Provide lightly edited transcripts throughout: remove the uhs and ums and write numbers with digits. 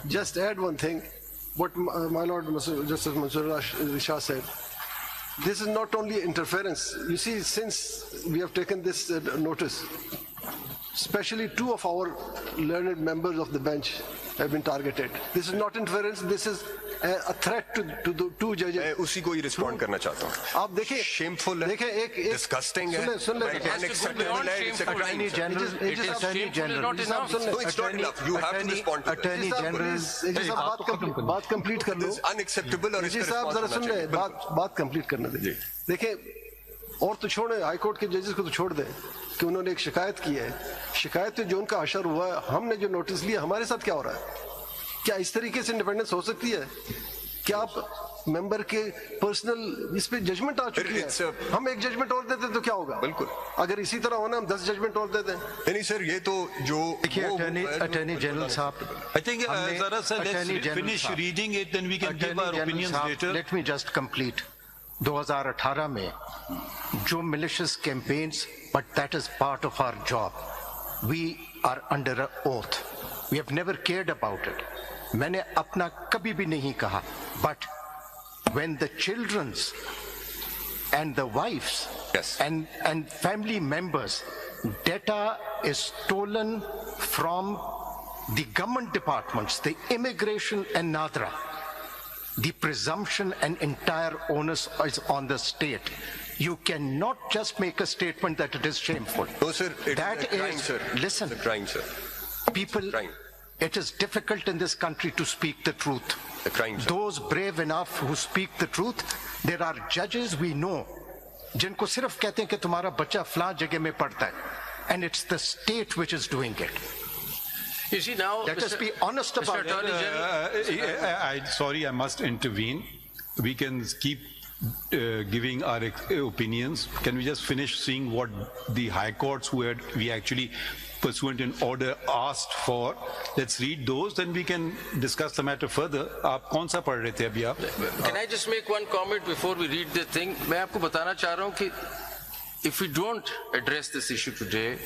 just add one thing. What my Lord Justice Mansoor Shah said. This is not only interference. You see, since we have taken this notice, especially two of our learned members of the bench have been targeted. This is not interference. This is a threat to the two judges. मैं उसी को ही respond करना चाहता हूँ. आप देखिए, shameful है, disgusting है, unacceptable है. Attorney General, Attorney General. No, it's not enough. You have to respond to Attorney General. बात कंप्लीट कर लो. Unacceptable और जी साहब जरा सुन ले, बात कंप्लीट करने दे. देखिए, और तो छोड़े, हाई कोर्ट के जजेस को तो छोड़ दे कि उन्होंने एक शिकायत की है. शिकायत जो उनका अशर हुआ है, हमने जो नोटिस लिया, हमारे साथ क्या हो रहा है? क्या इस तरीके से इंडिपेंडेंस हो सकती है? क्या आप मेंबर के पर्सनल इस पे जजमेंट आ चुकी है? हम एक जजमेंट और देते तो क्या होगा? बिल्कुल. अगर इसी तरह होना, हम 10 जजमेंट और देते हैं. नहीं सर, ये तो जो अटॉर्नी जनरल साहब, I think Zara sir, let's finish reading it, then we can give our opinions later. Let me just complete. 2018 में जो malicious campaigns, but that is part of our job. We are under an oath. We have never cared about it. मैंने अपना कभी भी नहीं कहा. But when the children's and the wives and family members data is stolen from the government departments, the immigration and NADRA, the presumption and entire onus is on the state. You cannot just make a statement that it is shameful. No, sir. That is, crime, sir. Listen, it's a crime, sir. People, it is difficult in this country to speak the truth. The crime, sir. Those brave enough who speak the truth, there are judges we know, जिनको सिर्फ कहते हैं कि तुम्हारा बच्चा फलां जगह में पढ़ता है, and it's the state which is doing it. You see now, let us be honest about it. Sorry, I must intervene. We can keep giving our opinions. Can we just finish seeing what the high courts we actually pursuant an order asked for? Let's read those, then we can discuss the matter further. आप कौन सा पढ़ रहे थे अभी आप? Can I just make one comment before we read the thing? मैं आपको बताना चाह रहा हूँ कि if we don't address this issue today,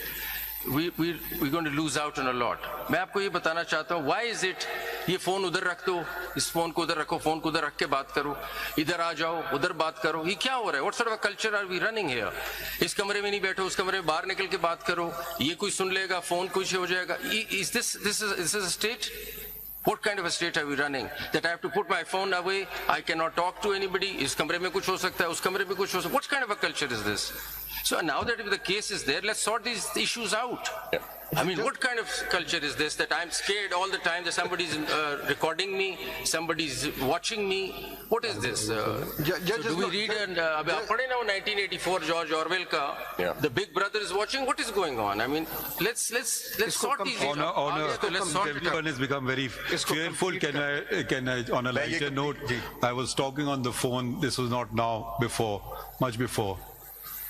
we're going to lose out on a lot. मैं आपको ये बताना चाहता हूँ, why is it ये फोन उधर रख दो, इस फोन को उधर रखो, फोन को उधर रख के बात करो, इधर आ जाओ, उधर बात करो, ये क्या हो रहा है? What sort of a culture are we running here? इस कमरे में नहीं बैठो, उस कमरे में बाहर निकल के बात करो, ये कोई सुन लेगा, फोन कुछ हो जाएगा. Is this a state? What kind of a state are we running? That I have to put my phone away, I cannot talk to anybody, इस कमरे में कुछ हो सकता है, उस कमरे में कुछ हो सकता है. What kind of a culture is this? So now that the case is there, let's sort these issues out. Yeah. I mean, what kind of culture is this that I'm scared all the time that somebody's recording me, somebody's watching me? What is this? So do we read and पढ़े ना 1984 George Orwell का The Big Brother is watching? What is going on? I mean, let's sort these issues. Everyone has become very fearful. Can I on a lighter note? I was talking on the phone. This was not now, before, much before.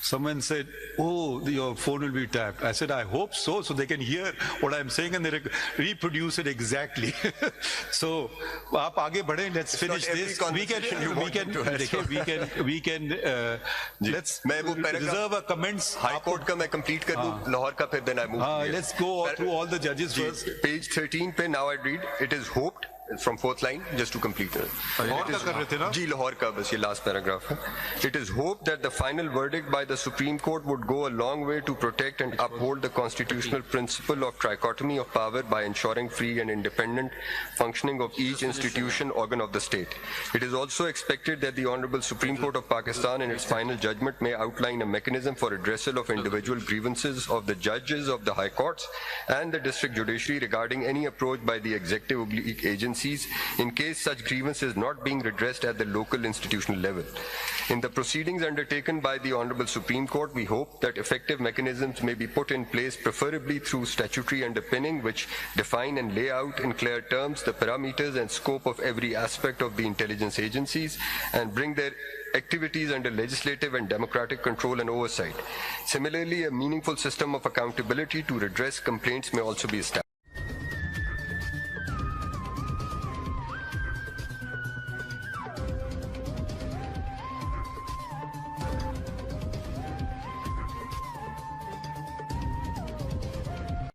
Someone said, oh, your phone will be tapped. I said, I hope so they can hear what I'm saying and they reproduce it exactly. So, आप आगे बढ़ें, let's finish this. We can let's reserve our comments. High Court का मैं complete कर दूँ, Lahore का फिर then I move. Let's go through all the judges first. Page 13 पे now I read, it is hoped, from fourth line, just to complete it. जी लाहौर का बस ये last paragraph है. It is hoped that the final verdict by the Supreme Court would go a long way to protect and uphold the constitutional principle of trichotomy of power by ensuring free and independent functioning of each institution organ of the state. It is also expected that the Honorable Supreme Court of Pakistan in its final judgment may outline a mechanism for redressal of individual grievances of the judges of the high courts and the district judiciary regarding any approach by the executive agencies in case such grievance is not being redressed at the local institutional level. In the proceedings undertaken by the Honorable Supreme Court, we hope that effective mechanisms may be put in place, preferably through statutory underpinning, which define and lay out in clear terms the parameters and scope of every aspect of the intelligence agencies and bring their activities under legislative and democratic control and oversight. Similarly, a meaningful system of accountability to redress complaints may also be established.